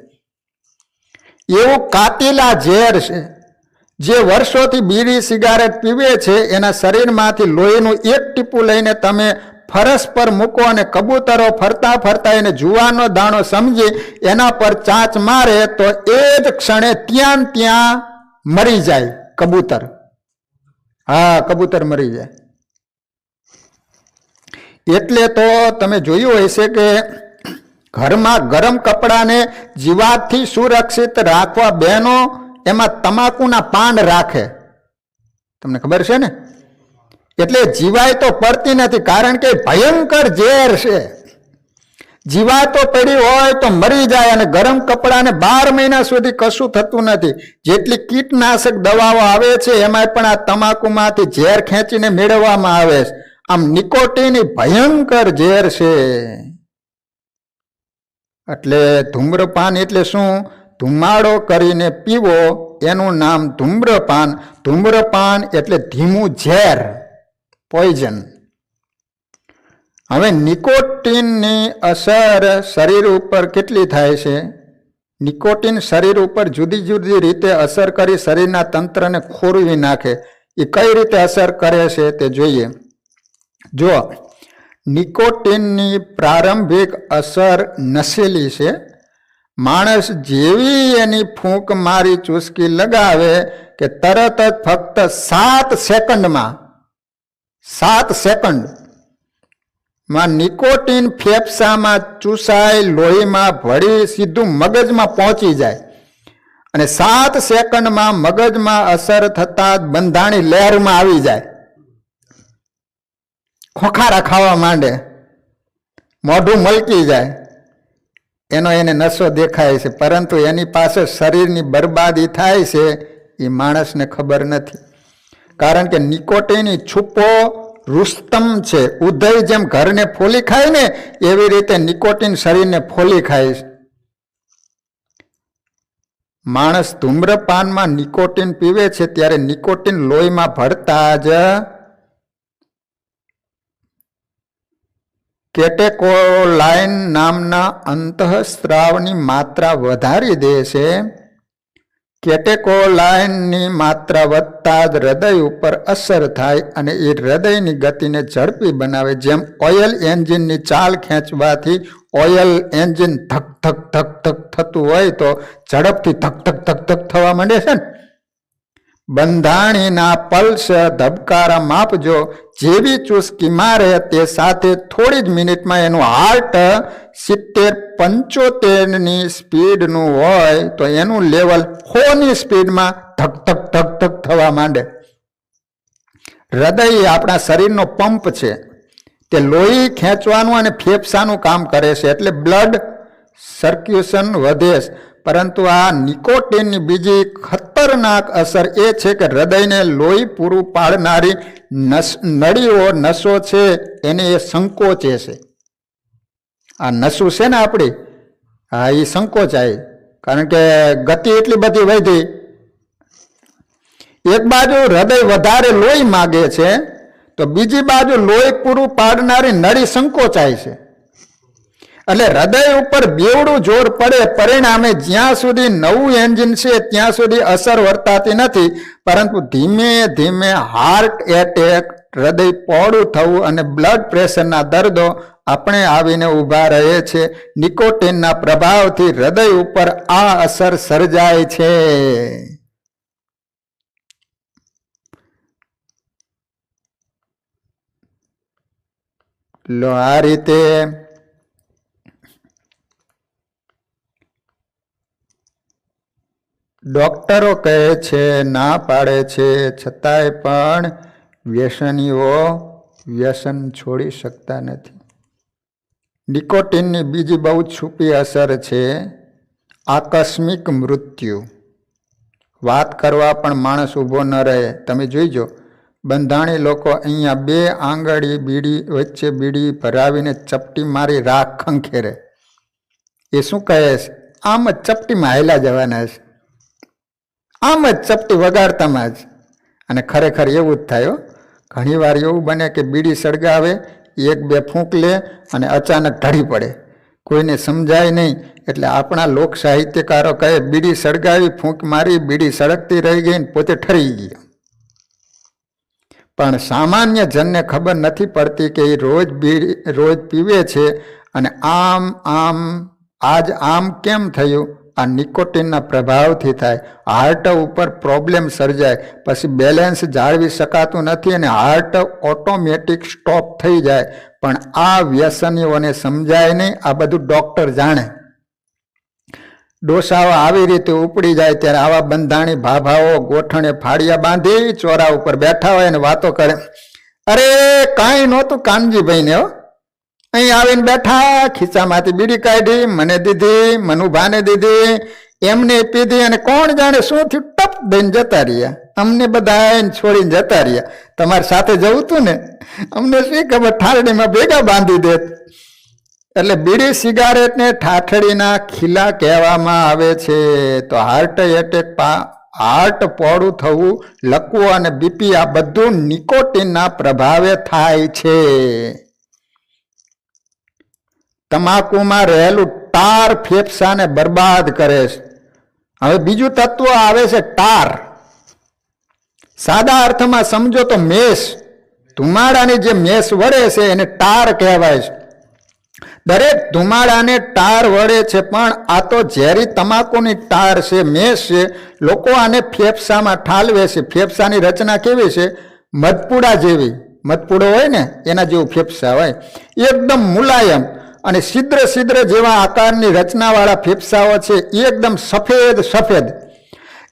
એવું કાતિલા ઝેર છે જે વર્ષોથી બીડી સિગારેટ પીવે છે એના શરીરમાંથી લોહીનું 1 ટીપું લઈને તમે ફરસ પર મૂકો અને કબૂતરો ફરતા ફરતા એને જુવાનો દાણો સમજી એના પર ચાંચ મારે તો એ જ ક્ષણે ત્યાં મરી જાય કબૂતર. હા, કબૂતર મરી જાય. એટલે તો તમે જોયું હશે કે ઘરમાં ગરમ કપડાને જીવાતથી સુરક્ષિત રાખવા બહેનો એમાં તમાકુના પાન રાખે. તમને ખબર છે ને? એટલે જીવાય તો પડતી નથી, કારણ કે ભયંકર ઝેર છે. જીવાતો પડી હોય તો મરી જાય અને ગરમ કપડાને 12 મહિના સુધી કશું થતું નથી. જેટલી કીટનાશક દવાઓ આવે છે એમાં પણ આ તમાકુમાંથી ઝેર ખેંચીને મેળવવામાં આવે છે. આમ નિકોટિન ભયંકર ઝેર છે. એટલે ધૂમ્રપાન એટલે શું? ધુમાડો કરીને પીવો એનું નામ ધૂમ્રપાન. ધૂમ્રપાન એટલે ધીમું ઝેર, પોઈઝન. હવે નિકોટિનની અસર શરીર ઉપર કેટલી થાય છે? નિકોટિન શરીર ઉપર જુદી જુદી રીતે અસર કરી શરીરના તંત્રને ખોરવી નાખે. એ કઈ રીતે અસર કરે છે તે જોઈએ. જો નિકોટિનની પ્રારંભિક અસર નશીલી છે. માણસ જેવી એની ફૂંક મારી ચૂસકી લગાવે કે તરત જ ફક્ત 7 સેકન્ડમાં નિકોટિન ફેફસામાં ચૂસાય, લોહીમાં ભળી સીધું મગજમાં પહોંચી જાય અને 7 સેકન્ડમાં મગજમાં અસર થતા જ બંધાણી લહેરમાં આવી જાય. ખોખારા ખાવા માંડે, મોઢું મલકી જાય, એને નશો દેખાય છે. પરંતુ એની પાસે શરીરની બરબાદી થાય છે એ માણસને ખબર નથી. કારણ કે નિકોટિન છુપો રુસ્તમ છે. ઉદય જેમ ઘરને ફોલી ખાય ને એવી રીતે નિકોટિન શરીરને ફોલી ખાય છે. માણસ ધૂમ્રપાનમાં નિકોટિન પીવે છે ત્યારે નિકોટિન લોહીમાં ભળતા જ કેટેકોલાઇન નામના અંતઃસ્ત્રાવની માત્રા વધારી દે છે. કેટેકોલાઇનની માત્રા વધતા જ હૃદય ઉપર અસર થાય અને એ હૃદયની ગતિને ઝડપી બનાવે. જેમ ઓઇલ એન્જિનની ચાલ ખેંચવાથી ઓઇલ એન્જિન ધક ધક ધક ધક થતું હોય તો ઝડપથી ધક ધક ધક ધક થવા માંડે છે ને. બંધાણીના પલ્સ ધબકારા માપજો. જેવી ચુસ્કી મારે તે સાથે થોડી જ મિનિટમાં એનું હાર્ટ 70-75ની સ્પીડનું હોય તો એનું લેવલ 100ની સ્પીડમાં ધક ધક ધક ધક થવા માંડે. હૃદય આપણા શરીરનો પંપ છે. તે લોહી ખેંચવાનું અને ફેફસાનું કામ કરે છે, એટલે બ્લડ સર્ક્યુલેશન વધે છે. પરંતુ આ નિકોટિનની બીજી ખતરનાક અસર એ છે કે હૃદયને લોહી પૂરું પાડનારી નળીઓ નસો છે એને એ સંકોચે છે. આ નસું છે ને આપણી, હા, એ સંકોચાય. કારણ કે ગતિ એટલી બધી વધી. એક બાજુ હૃદય વધારે લોહી માગે છે તો બીજી બાજુ લોહી પૂરું પાડનારી નળી સંકોચાય છે. એટલે હૃદય ઉપર બેવડું જોર પડે. પરિણામે જ્યાં સુધી નવું એન્જિન છે ત્યાં સુધી અસર વર્તાતી નથી, પરંતુ ધીમે ધીમે હાર્ટ એટેક, હૃદય પહોળું થવું અને બ્લડ પ્રેશરના દર્દો આપણે આવીને ઊભા રહે છે. નિકોટિનના પ્રભાવથી હૃદય ઉપર આ અસર સર્જાય છે. લો આ રીતે ડોક્ટરો કહે છે, ના પાડે છે, છતાંય પણ વ્યસનીઓ વ્યસન છોડી શકતા નથી. નિકોટિનની બીજી બહુ છુપી અસર છે આકસ્મિક મૃત્યુ. વાત કરવા પણ માણસ ઊભો ન રહે. તમે જોઈજો, બંધાણી લોકો અહીંયા 2 આંગળી બીડી વચ્ચે બીડી ભરાવીને ચપટી મારી રાખ ખંખેરે. એ શું કહે છે? આમ જ ચપટીમાં હાલ્યા જવાના છે, આમ જ ચપટી વગાડતામાં જ. અને ખરેખર એવું જ થાય. ઘણી વાર એવું બને કે બીડી સળગાવે, 1-2 ફૂંક લે અને અચાનક ઢળી પડે, કોઈને સમજાય નહીં. એટલે આપણા લોક સાહિત્યકારો કહે, બીડી સળગાવી, ફૂંક મારી, બીડી સળગતી રહી ગઈ ને પોતે ઠરી ગયો. પણ સામાન્ય જનને ખબર નથી પડતી કે એ રોજ પીવે છે અને આજ આમ કેમ થયું? આ નિકોટિનના પ્રભાવથી થાય. હાર્ટ ઉપર પ્રોબ્લેમ સર્જાય, પછી બેલેન્સ જાળવી શકાતું નથી અને હાર્ટ ઓટોમેટિક સ્ટોપ થઈ જાય. પણ આ વ્યસનીઓને સમજાય નહીં. આ બધું ડોક્ટર જાણે. ડોસાઓ આવી રીતે ઉપડી જાય ત્યારે આવા બંધાણી ભાભાઓ ગોઠણે ફાળિયા બાંધી ચોરા ઉપર બેઠા હોય અને વાતો કરે. અરે કાંઈ નહોતું કાનજીભાઈને, હો અહીં આવીને બેઠા, ખીચામાંથી બીડી કાઢી, મને દીધી, મનુભાને દીધી, એમને પીધી અને કોણ જાણે શું થયું, ટપ દઈને જતા રહ્યા. અમને બધા છોડીને જતા રહ્યા. તમારી સાથે જવું તું ને, અમને શી ખબર, ઠારડીમાં ભેગા બાંધી દેત. એટલે બીડી સિગારેટને ઠાઠડીના ખીલા કહેવામાં આવે છે. તો હાર્ટ એટેક, હાર્ટ પોળું થવું, લકવો અને બીપી આ બધું નિકોટિનના પ્રભાવે થાય છે. તમાકુમાં રહેલું ટાર ફેફસાને બરબાદ કરે છે. હવે બીજું તત્વ આવે છે ટાર. સાદા અર્થમાં સમજો તો મેસ, ધુમાડાની જે મેસ વળે છે એને ટાર કહેવાય છે. દરેક ધુમાડાને ટાર વળે છે, પણ આ તો ઝેરી તમાકુની ટાર છે, મેસ છે. લોકો આને ફેફસામાં ઠાલવે છે. ફેફસાની રચના કેવી છે? મધપુડા જેવી. મધપુડો હોય ને એના જેવું ફેફસા હોય, એકદમ મુલાયમ અને છિદ્ર જેવા આકારની રચનાવાળા ફેફસાઓ છે, એકદમ સફેદ.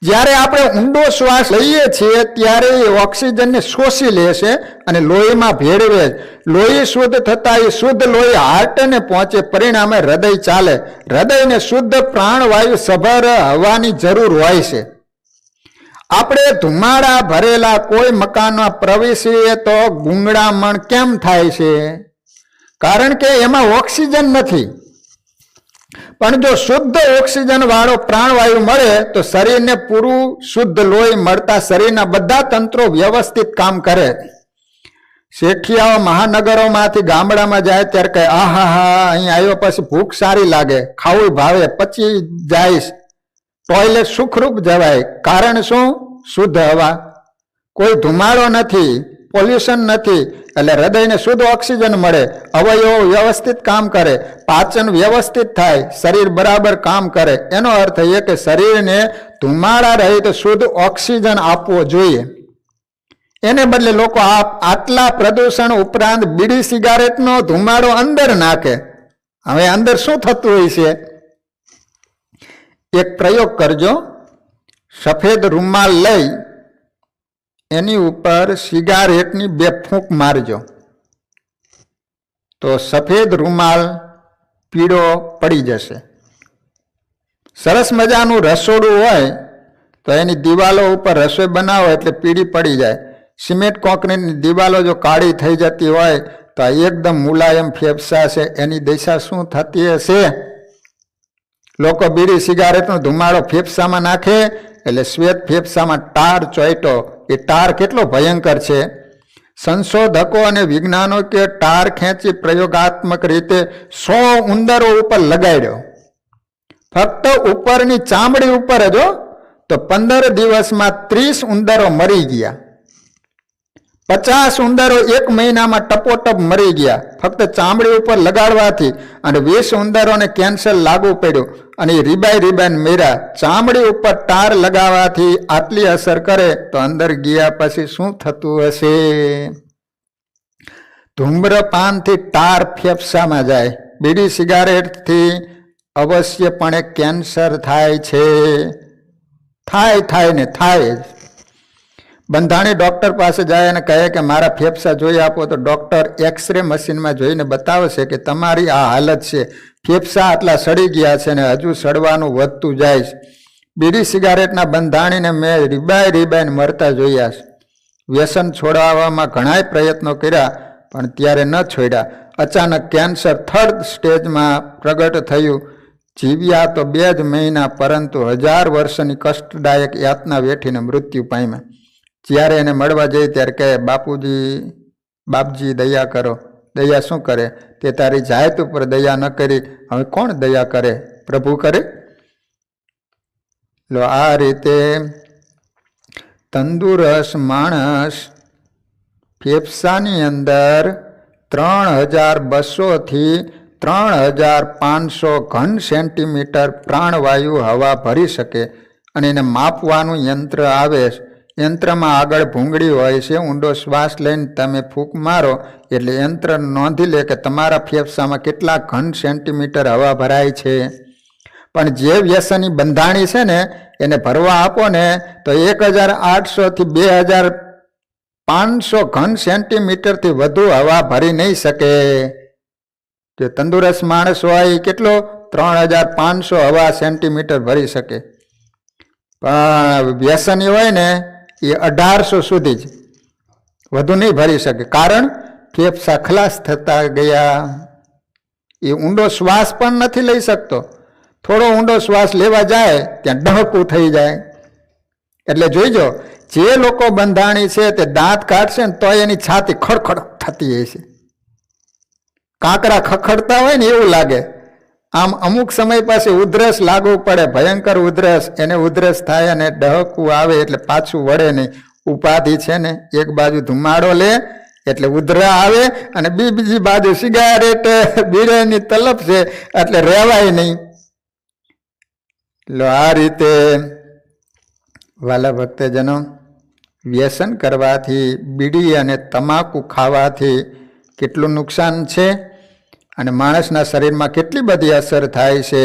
જ્યારે આપણે ઊંડો શ્વાસ લઈએ છીએ ત્યારે એ ઓક્સિજનને શોષી લે છે અને લોહીમાં ભેળવે. લોહી શુદ્ધ થતા એ શુદ્ધ લોહી હાર્ટને પહોંચે, પરિણામે હૃદય ચાલે. હૃદયને શુદ્ધ પ્રાણવાયુ સભર હવાની જરૂર હોય છે. આપણે ધુમાડા ભરેલા કોઈ મકાનમાં પ્રવેશીએ તો ગૂંગળામણ કેમ થાય છે? કારણ કે એમાં ઓક્સિજન નથી. પણ જો શુદ્ધ ઓક્સિજન વાળો પ્રાણવાયુ મળે તો શરીરને પૂરું શુદ્ધ લોહી મળતા શરીરના બધા તંત્રો વ્યવસ્થિત કામ કરે. શેઠિયાઓ મહાનગરોમાંથી ગામડામાં જાય ત્યારે કહે, આહા, અહીં આવ્યો પછી ભૂખ સારી લાગે, ખાવું ભાવે, પચી જાય, ટોયલેટ સુખરૂપ જવાય. કારણ શું? શુદ્ધ હવા, કોઈ ધુમાડો નથી, પોલ્યુશન નથી, એટલે હૃદયને શુદ્ધ ઓક્સિજન મળે, અવયવો વ્યવસ્થિત કામ કરે, પાચન વ્યવસ્થિત થાય, શરીર બરાબર કામ કરે. એનો અર્થ એ કે શરીરને ધુમાડા રહિત શુદ્ધ ઓક્સિજન આપવો જોઈએ. એને બદલે લોકો આટલા પ્રદૂષણ ઉપરાંત બીડી સિગારેટનો ધુમાડો અંદર નાખે. હવે અંદર શું થતું હોય છે? એક પ્રયોગ કરજો. સફેદ રૂમાલ લઈ એની ઉપર સિગારેટની 2 ફૂંક મારજો તો સફેદ રૂમાલ પીળો પડી જશે. સરસ મજાનું રસોડું હોય તો એની દિવાલો ઉપર રસોઈ બનાવો એટલે પીળી પડી જાય. સિમેન્ટ કોન્ક્રીટની દિવાલો જો કાળી થઈ જતી હોય તો આ એકદમ મુલાયમ ફેફસા છે, એની દિશા શું થતી હશે? લોકો બીડી સિગારેટનો ધુમાડો ફેફસામાં નાખે એટલે શ્વેત ફેફસામાં ટાર ચોંટ્યો. એ ટાર કેટલો ભયંકર છે! સંશોધકો અને વિજ્ઞાનિકોએ ટાર ખેંચી પ્રયોગાત્મક રીતે 100 ઉંદરો ઉપર લગાડ્યો. ફક્ત ઉપરની ચામડી ઉપર જ, તો 15 દિવસમાં 30 ઉંદરો મરી ગયા. 50 ઉંદરો 1 મહિનામાં ટપોટપ મરી ગયા ફક્ત ચામડી ઉપર લગાડવાથી, અને 20 ઉંદરોને કેન્સર લાગુ પડ્યું અને એ રીબાઈ મેરા. ચામડી ઉપર ટાર લગાવવાથી આટલી અસર કરે તો અંદર ગયા પછી શું થતું હશે? ધૂમ્રપાનથી ટાર ફેફસામાં જાય, બીડી સિગારેટથી અવશ્યપણે કેન્સર થાય છે. થાય ને થાય જ. બંધાણી ડૉક્ટર પાસે જાય અને કહે કે મારા ફેફસા જોઈ આપો, તો ડૉક્ટર એક્સરે મશીનમાં જોઈને બતાવશે કે તમારી આ હાલત છે, ફેફસા આટલા સડી ગયા છે ને હજુ સડવાનું વધતું જાય છે. બીડી સિગારેટના બંધાણીને મેં રીબાઈને મરતા જોયા છે. વ્યસન છોડાવવામાં ઘણાય પ્રયત્નો કર્યા પણ ત્યારે ન છોડ્યા. અચાનક કેન્સર 3rd સ્ટેજમાં પ્રગટ થયું. જીવ્યા તો 2 જ મહિના, પરંતુ 1000 વર્ષની કષ્ટદાયક યાતના વેઠીને મૃત્યુ પામ્યા. જ્યારે એને મળવા જઈ ત્યારે કહે, બાપજી દયા કરો. દયા શું કરે? તે તારી જાત ઉપર દયા ન કરી, હવે કોણ દયા કરે? પ્રભુ કરે. લો આ રીતે તંદુરસ્ત માણસ ફેફસાની અંદર 3200 થી 3500 ઘન સેન્ટીમીટર પ્રાણવાયુ હવા ભરી શકે. અને એને માપવાનું યંત્ર આવે. યંત્રમાં આગળ ભૂંગળી હોય છે. ઊંડો શ્વાસ લઈને તમે ફૂંક મારો એટલે યંત્ર નોંધી લે કે તમારા ફેફસામાં કેટલા ઘન સેન્ટીમીટર હવા ભરાય છે. પણ જે વ્યસની બંધાણી છે ને એને ભરવા આપો ને તો 1800 થી 2500 ઘન સેન્ટીમીટરથી વધુ હવા ભરી નહીં શકે. જે તંદુરસ્ત માણસ હોય એ કેટલો 3500 હવા સેન્ટીમીટર ભરી શકે. પણ વ્યસની હોય ને એ 1800 સુધી જ, વધુ નહીં ભરી શકે. કારણ ફેફસા ખલાસ થતા ગયા. એ ઊંડો શ્વાસ પણ નથી લઈ શકતો. થોડો ઊંડો શ્વાસ લેવા જાય ત્યાં ડહકું થઈ જાય. એટલે જોઈજો, જે લોકો બંધાણી છે તે દાંત કાઢશે ને તો એની છાતી ખડખડ થતી હશે. કાંકરા ખખડતા હોય ને એવું લાગે. આમ અમુક સમય પછી ઉધરસ લાગુ પડે, ભયંકર ઉધરસ. એને ઉધરસ થાય અને ડહકું આવે એટલે પાછું વળે નહીં. ઉપાધિ છે ને, એક બાજુ ધુમાડો લે એટલે ઉધરા આવે અને બીજી બાજુ સિગારેટ બીડીની તલપ છે એટલે રહેવાય નહીં. લો આ રીતે વાલા ભક્તજનો, વ્યસન કરવાથી, બીડી અને તમાકુ ખાવાથી કેટલું નુકસાન છે અને માણસના શરીરમાં કેટલી બધી અસર થાય છે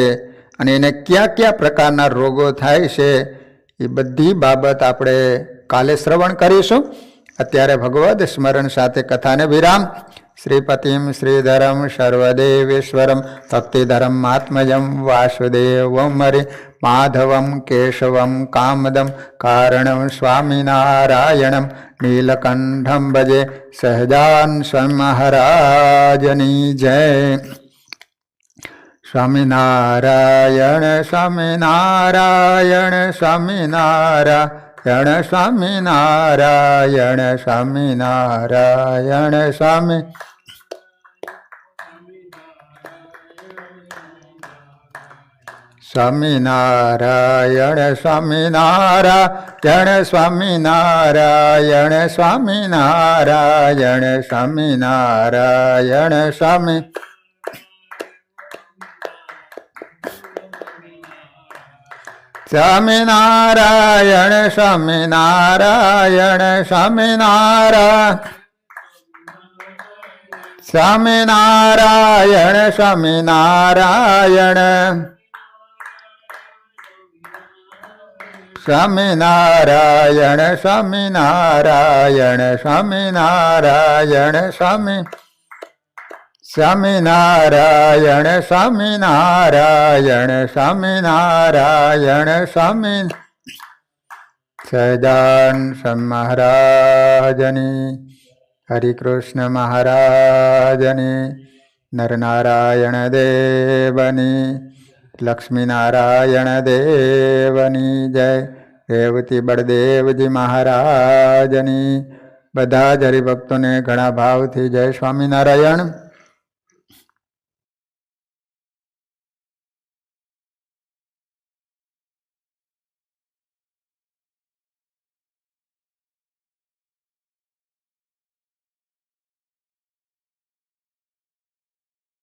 અને એને કયા પ્રકારના રોગો થાય છે એ બધી બાબત આપણે કાલે શ્રવણ કરીશું. અત્યારે ભગવદ સ્મરણ સાથે કથાને વિરામ. શ્રીપતિમ શ્રીધરમ સર્વદેવેશ્વરમ ભક્તિધરમ આત્મજમ વાસુદેવમ હરિ માધવમ કેશવમ કામદમ કારણમ સ્વામિનારાયણમ નીલકંઠમ ભજે સહજાન મહારાજની જય. સ્વામિનારાયણ સ્વામિનારાયણ સ્વામિનારાયણ સ્વામિનારાયણ સ્વામિનારાયણ સ્વામી સ્વામિનારાયણ સ્વામિનારાયણ સ્વામિનારાયણ સ્વામિનારાયણ સ્વામિનારાયણ સ્વામી સ્વામિનારાયણ સ્વામિનારાયણ સ્વામિનારાયણ સ્વામિનારાયણ સ્વામિનારાયણ સ્વામિનારાયણ સ્વામિનારાયણ સ્વામિનારાયણ સ્વામી સ્વામિનારાયણ સ્વામિનારાયણ સ્વામિનારાયણ સ્વામી સહજાન મહારાજની હરિકૃષ્ણ મહારાજની નરનારાયણ દેવની લક્ષ્મીનારાયણ દેવની જય. રેવતી બળદેવજી મહારાજની બધા જ હરિભક્તોને ઘણા ભાવથી જય સ્વામિનારાયણ.